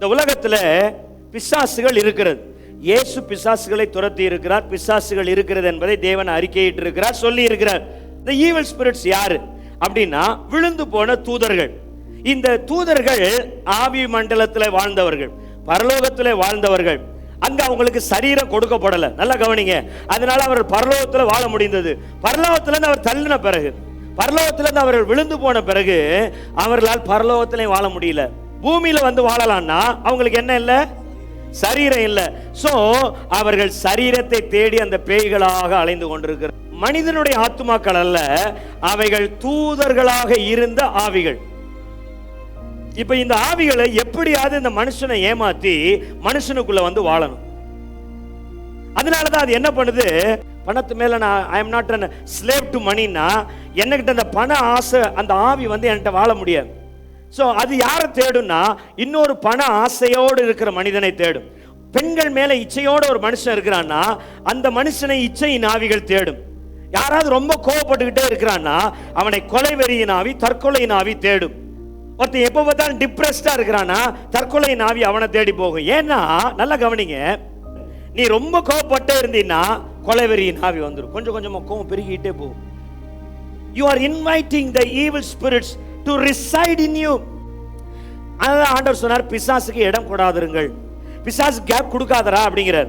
இந்த உலகத்துல பிசாசுகள் இருக்கிறது. இயேசு பிசாசுகளை துரத்தி இருக்கிறார். பிசாசுகள் இருக்கிறது என்பதை தேவன் அறிக்கையிட்டு இருக்கிறார், சொல்லி இருக்கிறார். இந்த ஈவில் ஸ்பிரிட்ஸ் யாரு அப்படின்னா விழுந்து போன தூதர்கள். இந்த தூதர்கள் ஆவி மண்டலத்தில் வாழ்ந்தவர்கள், பரலோகத்தில் வாழ்ந்தவர்கள். அங்க அவங்களுக்கு சரீரம் கொடுக்கப்படல. நல்லா கவனிங்க. அதனால அவர் பரலோகத்தில் வாழ முடிந்தது. பரலோகத்திலிருந்து அவர் தள்ளின பிறகு, பரலோகத்திலிருந்து அவர்கள் விழுந்து போன பிறகு அவர்களால் பரலோகத்திலையும் வாழ முடியல. பூமியில வந்து வாழலாம்னா அவங்களுக்கு என்ன இல்லை? சரீரம் இல்லை. சோ அவர்கள் சரீரத்தை தேடி அந்த பேய்களாக அலைந்து கொண்டிருக்கிறார். மனிதனுடைய ஆத்துமாக்கள் அல்ல, அவைகள் தூதர்களாக இருந்த ஆவிகள். இப்ப இந்த ஆவிகளை எப்படியாவது இந்த மனுஷனை ஏமாத்தி மனுஷனுக்குள்ள வந்து வாழணும். அதனாலதான் அது என்ன பண்ணுது? பணத்து மேல நான் I am not a slave to moneyனா என்னகிட்ட அந்த பண ஆசை, அந்த ஆவி வந்து என்கிட்ட வாழ முடியாது. ஸோ அது யாரை தேடும்னா இன்னொரு பண ஆசையோடு இருக்கிற மனிதனை தேடும். பெண்கள் மேல இச்சையோடு ஒரு மனுஷன் இருக்கிறான்னா அந்த மனுஷனை இச்சையின் ஆவிகள் தேடும். யாராவது ரொம்ப கோவப்பட்டுக்கிட்டே இருக்கிறான்னா அவனை கொலை வெறியின் ஆவி, தற்கொலையின் ஆவி தேடும். ஒருத்தன் எப்போ பார்த்தாலும் டிப்ரெஸ்டா இருக்கிறான்னா தற்கொலையின் ஆவி அவனை தேடி போகும். ஏன்னா நல்லா கவனிங்க, நீ ரொம்ப கோவப்பட்டே இருந்தீன்னா கொலை வெறியின் ஆவி வந்துடும். கொஞ்சம் கொஞ்சமா கோவம் பெருகிட்டே போகும். You are inviting the evil spirits to reside in you. அதான் ஆண்டவர் சொன்னார், பிசாசுக்கு இடம் கொடாதிருங்கள், பிசாசு கேப் கொடுக்காதரா அப்படிங்கிறார்.